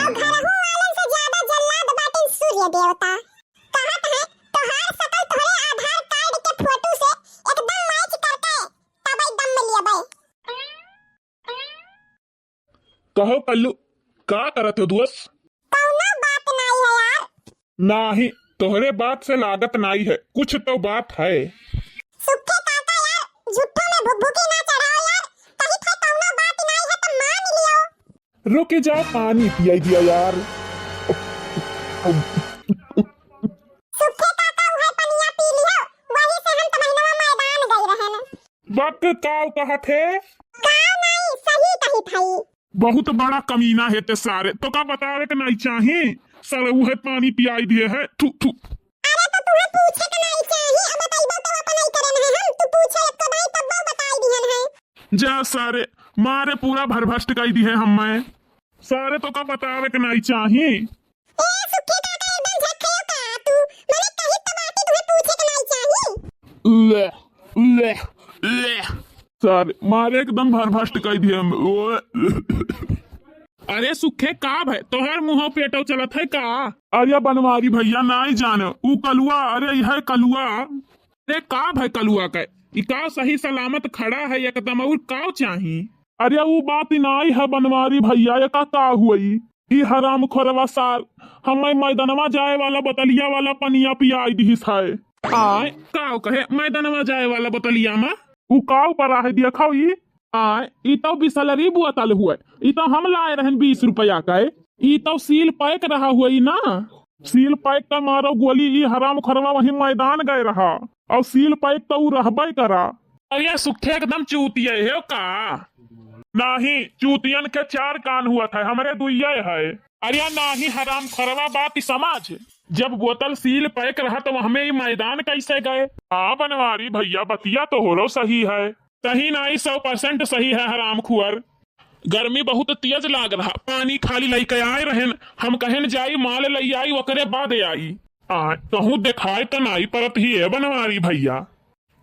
अब घरहू वालन से ज्यादा जल्लाद बाटे सूर्य देवता। कहत है तोहार सकल तोहरे आधार कार्ड के फोटो से एकदम मैच करके तब दम में लिया बे। कहो कल्लू का करत हो दोस्त? कौनो बात नहीं है यार। नाही तोहरे बात से लागत नहीं है, कुछ तो बात है। सुखे काका यार झूठों में भुभुकी ना चढ़ाओ यार। कहीं थे कौनो बात नहीं है तो मान लियो। रुक जाओ पानी पिया दिया यार। सुखे काका उहे पनिया पी लियो, वही से हम तमहनवा मैदान गई रहन। वक्त काव कहा थे? गाँव नहीं सही कही थई। बहुत बड़ा कमीना है ते सारे तो का बतावे के नहीं चाहे सर उहे पानी पियाई दिए है। थू थू। अरे तो तुम्हें पूछे के नहीं चाहिए, अब बताइबो तो अपन नहीं करन है हम। तू पूछे एक तो नहीं तब वो बताई दिहन है। जा सारे मारे पूरा भरभष्ट कर दी है हम मैं सारे तो का बतावे के नहीं चाहे। ए सुखे काका एकदम झक्खयो का तू मैंने कही तो बात तुम्हें पूछे के नहीं चाहिए। ले ले ले सारे मारे एकदम भरभष्ट कर दिए हम। अरे सुखे का भाई तोहर मुंह पेटो चलत है का? अरे बनवारी भैया नहीं जाने ऊ कलुआ। अरे यह कलुआ। अरे का भाई कलुआ का का सही सलामत खड़ा है एकदम और का चाही? अरे वो बात नहीं है बनवारी भैया ये का हुई ई हराम खोरवा सार हमें मैदानवा जाए वाला बतलिया वाला पनिया पियाई दी है। आय का कहे मैदानवा जाए वाला बतलिया में ऊ का पर है देखो ई तो बिसलरी बोतल हुए ई तो हम लाए रहन 20 रुपया का। ई तो सील पैक रहा हुआ ना। सील पैक का मारो गोली ई हराम खरवा वही मैदान गए रहा और सील पैक तो ऊ रहबे करा। अरे सुखे एकदम चूतिया है का? नहीं चूतियन के 4 कान हुआ था हमारे दुइया है। अरे नहीं हराम खरवा बात समाज जब बोतल सील पैक रहा तो हमें ही मैदान कैसे गए? हाँ बनवारी भैया बतिया तो हो रो सही है। सही नहीं 100% सही है हराम खुअर। गर्मी बहुत तेज लाग रहा पानी खाली लेके आए रहन हम कहन जाई माल लई आई ओकरे बाद आई कहूँ दिखाई तो नहीं परत ही है बनवारी भैया।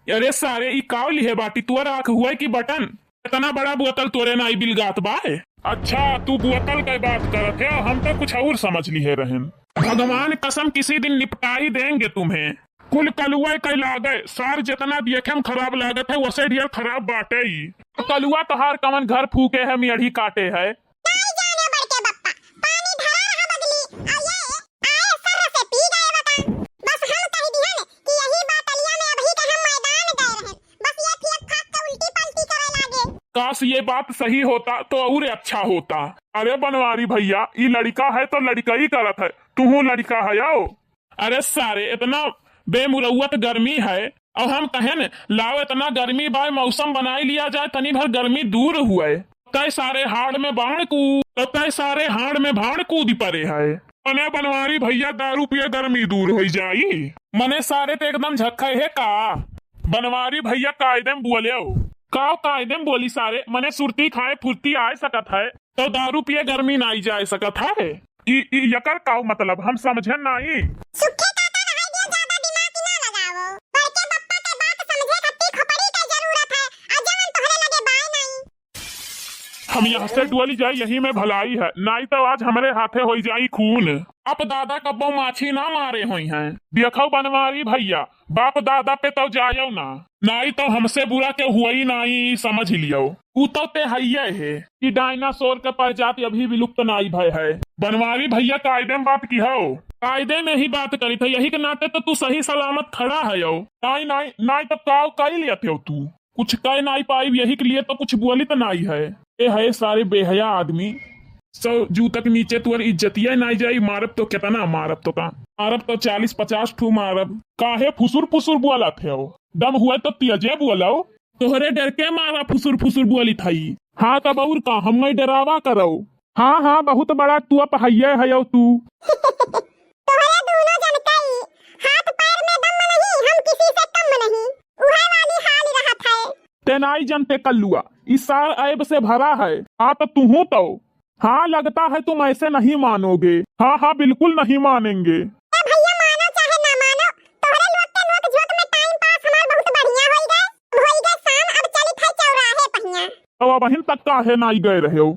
अरे सारे ई काव लिहे बाटी तुअर आँख हुआ की बटन इतना बड़ा बोतल तोरे नाई बिलगात बाए। अच्छा तू बोतल की बात करत है हम तो कुछ और समझ लिए रहन। भगवान कसम किसी दिन निपटाई देंगे तुम्हें। कुल कलुआ कई लागे सार जितना देखे खराब लागत है वैसे ढेर खराब बाटे ही। कलुआ तोहार कमन घर फूके है मेढ़ी काटे है। नहीं जाने बड़के बप्पा पानी धरा रहा बदली और ये आए सर से पी गए बता। बस हम कह दिहन कि यही बातलिया में अभी के हम मैदान गए रहन बस ये फेंक फाक के उल्टी पलटी करे लागे। काश ये बात सही होता तो और अच्छा होता। अरे बनवारी भैया ये लड़का है तो लड़का ही करत है तू लड़का है आओ। अरे सारे इतना बेमुरौवत गर्मी है और हम कहें लाओ इतना गर्मी बाय मौसम बनाई लिया जाए तनी भर गर्मी दूर हुए कई सारे हाड़ में बाढ़ कूद कई सारे हाड़ में भाड़ कूद पड़े है। मने बनवारी भैया दारू पिए गर्मी दूर हो जाई मने सारे तो एकदम झक्के है का? बनवारी भैया कायदे में बोले का कायदे में बोली सारे मने सुरती खाए फुर्ती आ सकत है तो दारू पिए गर्मी नहीं जा सकत है। यकर का मतलब हम समझे नहीं। सुखे काका रह दिया ज्यादा दिमाग ना लगावो बड़के बप्पा के बात समझे खत्ती खोपड़ी का जरूरत है आ जवन तोहरे लगे बाय नहीं। हम यहाँ से डुअली जाए यही में भलाई है नहीं तो आज हमारे हाथे हो जाई खून। अब दादा कब्बो माछी ना मारे हुई हैं देखो बनवारी भैया बाप दादा पे तो जायो ना नहीं तो हमसे बुरा के हुआ ही नहीं समझ लियो। ऊ तो ते है कि डायनासोर का प्रजाति अभी विलुप्त नहीं भय है। बनवारी भैया कायदे में बात की हो कायदे में ही बात करी थे यही के नाते तो तू सही सलामत खड़ा है यो। नहीं नहीं नहीं तो काव कई लिया थे तू कुछ कह नहीं पाई यही के लिए तो कुछ बोली तो नहीं है। ये है सारे बेहया आदमी सब जू तक नीचे तुअर इज्जतिया नहीं जाई मारब तो कितना मारब तो का मारब तो 40-50 ठू मारब काहे फुसुर फुसुर बोला थे दम हुआ तो तेजे बोलो तोहरे डर के मारा फुसुर फुसुर बोली थी। हाँ तब और का हम डरावा करो। हाँ हाँ बहुत बड़ा तू अब है तू तोहरे दोनों जन कई हाथ पैर में दम नहीं हम किसी से कम नहीं उहे वाली हाल रहत है। तेनाई जनते कल्लुआ इस साल ऐब से भरा है। हाँ तो तू तो हाँ लगता है तुम ऐसे नहीं मानोगे। हाँ हाँ बिल्कुल नहीं मानेंगे। भैया मानो चाहे ना मानो तोहरे लोग के नोक झोंक में टाइम पास हमार बहुत बढ़िया होई गए शाम अब चली थे चौराहे पहिया। तो अब तक काहे नहीं गए रहे हो?